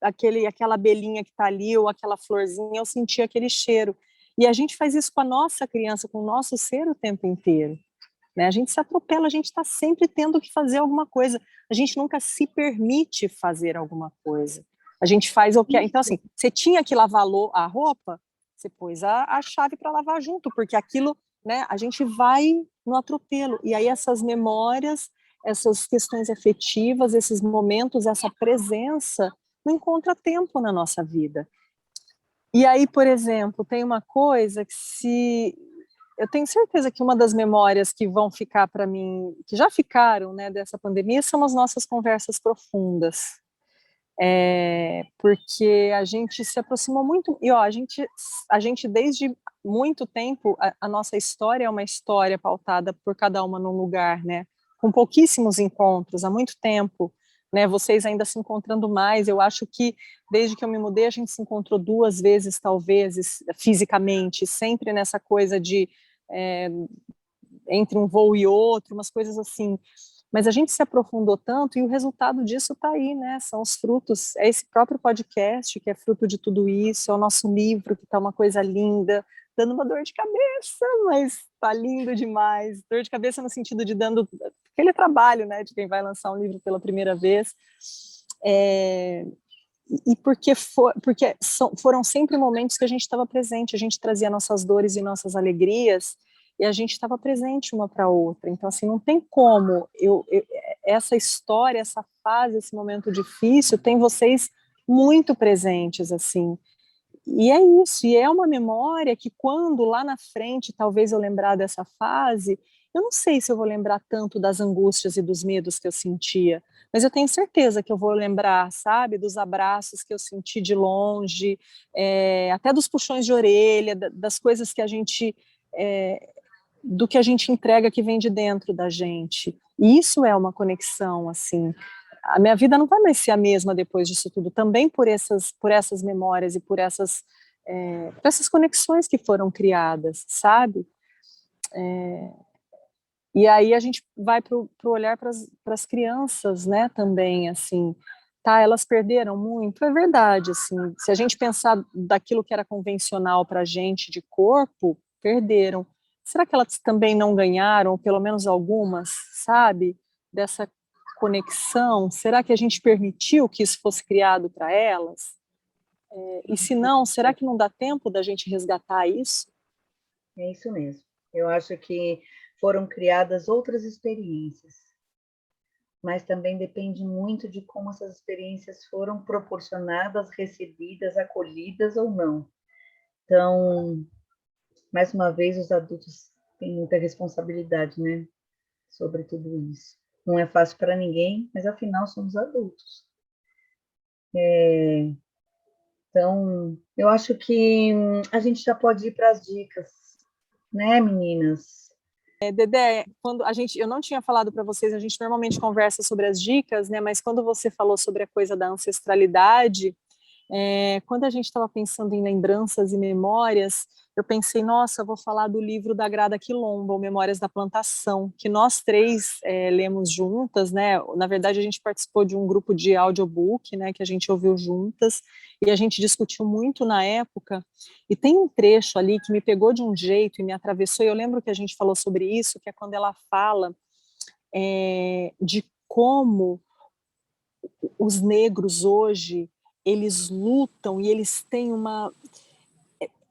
aquela abelhinha que está ali, ou aquela florzinha, ou sentir aquele cheiro. E a gente faz isso com a nossa criança, com o nosso ser o tempo inteiro. Né? A gente se atropela, a gente está sempre tendo que fazer alguma coisa. A gente nunca se permite fazer alguma coisa. A gente faz o que... Então, assim, você tinha que lavar a roupa, você pôs a chave para lavar junto, porque aquilo, né, a gente vai no atropelo. E aí essas memórias, essas questões afetivas, esses momentos, essa presença, não encontra tempo na nossa vida. E aí, por exemplo, tem uma coisa que eu tenho certeza que uma das memórias que vão ficar para mim, que já ficaram, né, dessa pandemia, são as nossas conversas profundas. Porque a gente se aproximou muito, e a gente desde muito tempo, a nossa história é uma história pautada por cada uma num lugar, né, com pouquíssimos encontros, há muito tempo, né, vocês ainda se encontrando mais. Eu acho que desde que eu me mudei a gente se encontrou 2 vezes, talvez, fisicamente, sempre nessa coisa de entre um voo e outro, umas coisas assim. Mas a gente se aprofundou tanto, e o resultado disso está aí, né? São os frutos, é esse próprio podcast que é fruto de tudo isso, é o nosso livro que está uma coisa linda, dando uma dor de cabeça, mas está lindo demais. Dor de cabeça no sentido de dando aquele trabalho, né, de quem vai lançar um livro pela primeira vez. E porque foram sempre momentos que a gente estava presente, a gente trazia nossas dores e nossas alegrias, e a gente estava presente uma para a outra. Então, assim, não tem como essa história, essa fase, esse momento difícil, tem vocês muito presentes, assim. E é isso, e é uma memória que quando lá na frente, talvez eu lembrar dessa fase, eu não sei se eu vou lembrar tanto das angústias e dos medos que eu sentia, mas eu tenho certeza que eu vou lembrar, sabe, dos abraços que eu senti de longe, até dos puxões de orelha, das coisas que a gente... do que a gente entrega que vem de dentro da gente. E isso é uma conexão, assim. A minha vida não vai mais ser a mesma depois disso tudo, também por essas memórias e por essas conexões que foram criadas, sabe? E aí a gente vai pro olhar para as crianças, né, também, assim, tá, elas perderam muito, é verdade, assim, se a gente pensar daquilo que era convencional para a gente de corpo, perderam. Será que elas também não ganharam, ou pelo menos algumas, sabe, dessa conexão? Será que a gente permitiu que isso fosse criado para elas? E se não, será que não dá tempo da gente resgatar isso? É isso mesmo. Eu acho que foram criadas outras experiências, mas também depende muito de como essas experiências foram proporcionadas, recebidas, acolhidas ou não. Então, mais uma vez, os adultos têm muita responsabilidade, né, sobre tudo isso. Não é fácil para ninguém, mas afinal somos adultos. Então, eu acho que a gente já pode ir para as dicas, né, meninas? Dedé, eu não tinha falado para vocês, a gente normalmente conversa sobre as dicas, né? Mas quando você falou sobre a coisa da ancestralidade, quando a gente estava pensando em lembranças e memórias, eu pensei, nossa, eu vou falar do livro da Grada Quilombo, Memórias da Plantação, que nós três lemos juntas, né? Na verdade, a gente participou de um grupo de audiobook, né? Que a gente ouviu juntas, e a gente discutiu muito na época, e tem um trecho ali que me pegou de um jeito e me atravessou, e eu lembro que a gente falou sobre isso, que é quando ela fala de como os negros hoje, eles lutam e eles têm uma...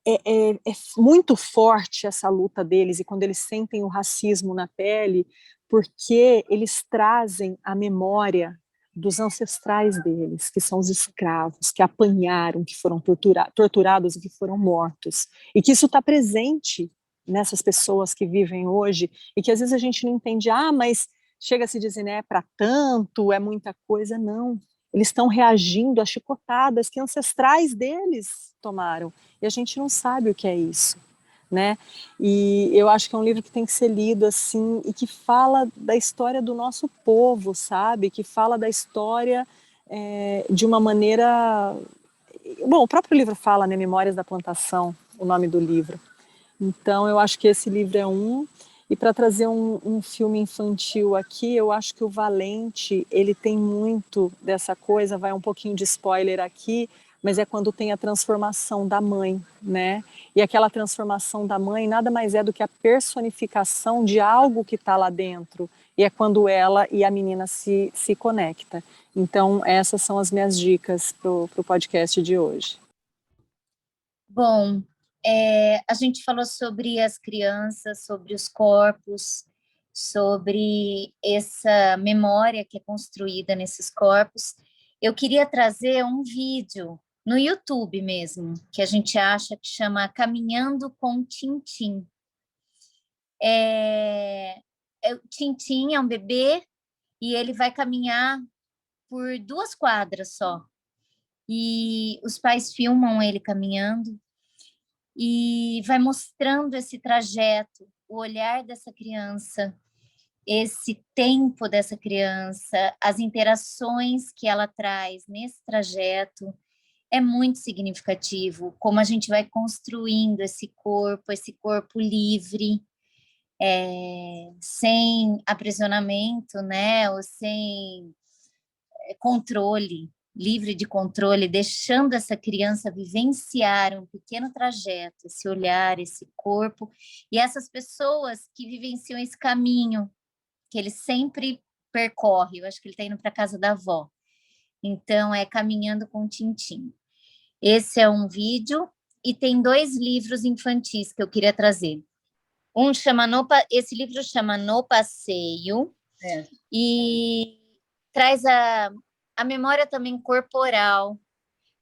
É muito forte essa luta deles, e quando eles sentem o racismo na pele, porque eles trazem a memória dos ancestrais deles, que são os escravos, que apanharam, que foram torturados e que foram mortos. E que isso está presente nessas pessoas que vivem hoje, e que às vezes a gente não entende, mas chega a se dizer, né, é para tanto, é muita coisa. Não. Eles estão reagindo a chicotadas que ancestrais deles tomaram. E a gente não sabe o que é isso, né? E eu acho que é um livro que tem que ser lido assim, e que fala da história do nosso povo, sabe? Que fala da história de uma maneira... Bom, o próprio livro fala, né? Memórias da Plantação, o nome do livro. Então, eu acho que esse livro é um. E para trazer um filme infantil aqui, eu acho que o Valente, ele tem muito dessa coisa, vai um pouquinho de spoiler aqui, mas é quando tem a transformação da mãe, né? E aquela transformação da mãe nada mais é do que a personificação de algo que está lá dentro. E é quando ela e a menina se conectam. Então, essas são as minhas dicas para o podcast de hoje. Bom, a gente falou sobre as crianças, sobre os corpos, sobre essa memória que é construída nesses corpos. Eu queria trazer um vídeo no YouTube mesmo, que a gente acha que chama Caminhando com Tintim. Tintim é um bebê e ele vai caminhar por 2 quadras só. E os pais filmam ele caminhando e vai mostrando esse trajeto, o olhar dessa criança, esse tempo dessa criança, as interações que ela traz nesse trajeto. É muito significativo como a gente vai construindo esse corpo livre, sem aprisionamento, né? Ou sem controle, livre de controle, deixando essa criança vivenciar um pequeno trajeto, esse olhar, esse corpo, e essas pessoas que vivenciam esse caminho, que ele sempre percorre. Eu acho que ele está indo para a casa da avó. Então, é Caminhando com Tintim. Esse é um vídeo, e tem 2 livros infantis que eu queria trazer. Esse livro chama No Passeio, e traz a memória também corporal,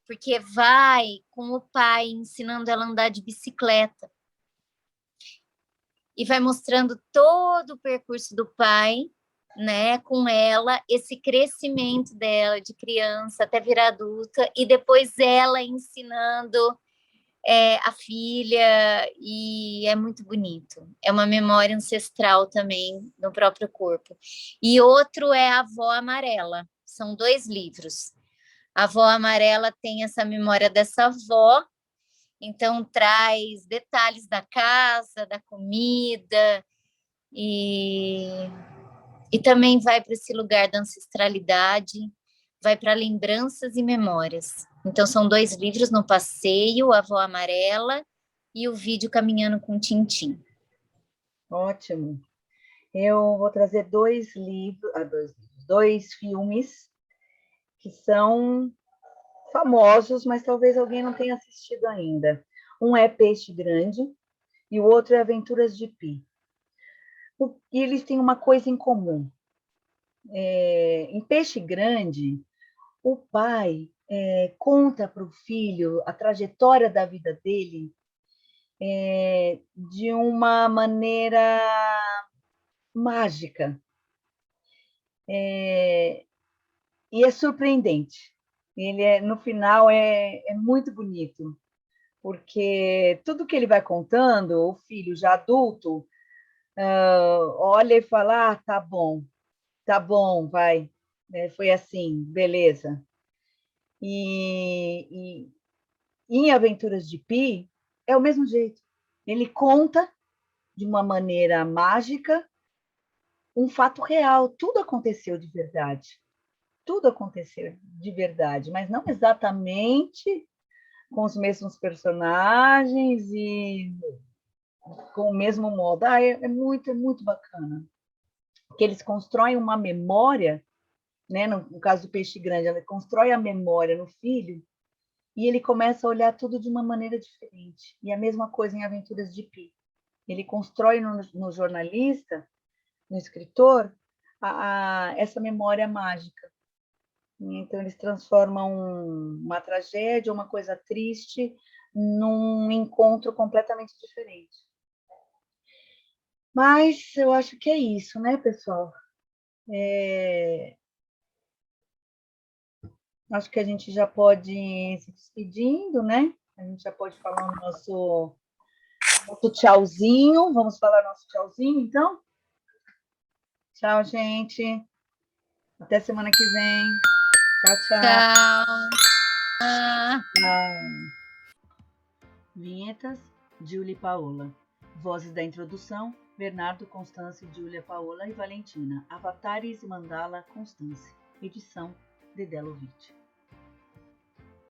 porque vai com o pai ensinando ela a andar de bicicleta. E vai mostrando todo o percurso do pai, né, com ela, esse crescimento dela de criança até virar adulta, e depois ela ensinando a filha, e é muito bonito. É uma memória ancestral também no próprio corpo. E outro é A Avó Amarela. São 2 livros. A Avó Amarela tem essa memória dessa avó, então traz detalhes da casa, da comida, e também vai para esse lugar da ancestralidade, vai para lembranças e memórias. Então, são 2 livros No Passeio, A Avó Amarela, e o vídeo Caminhando com Tintim. Ótimo. Eu vou trazer 2 filmes que são famosos, mas talvez alguém não tenha assistido ainda. Um é Peixe Grande e o outro é Aventuras de Pi. E eles têm uma coisa em comum. Em Peixe Grande, o pai conta para o filho a trajetória da vida dele de uma maneira mágica. E é surpreendente. No final, é muito bonito, porque tudo que ele vai contando, o filho já adulto, olha e fala, tá bom, vai, foi assim, beleza. E em Aventuras de Pi, é o mesmo jeito. Ele conta de uma maneira mágica um fato real, tudo aconteceu de verdade. Tudo aconteceu de verdade, mas não exatamente com os mesmos personagens e com o mesmo modo. É muito bacana. Porque eles constroem uma memória, né? No caso do Peixe Grande, ele constrói a memória no filho e ele começa a olhar tudo de uma maneira diferente. E a mesma coisa em Aventuras de Pi. Ele constrói no jornalista, no escritor, essa memória mágica. Então, eles transformam uma tragédia, uma coisa triste, num encontro completamente diferente. Mas eu acho que é isso, né, pessoal? Acho que a gente já pode ir se despedindo, né? A gente já pode falar o nosso tchauzinho. Vamos falar nosso tchauzinho, então? Tchau, gente. Até semana que vem. Tchau, tchau. Tchau. Vinhetas, Júlia e Paola. Vozes da introdução, Bernardo, Constância, Júlia, Paola e Valentina. Avatares e Mandala, Constância. Edição, Dedé Lovitch.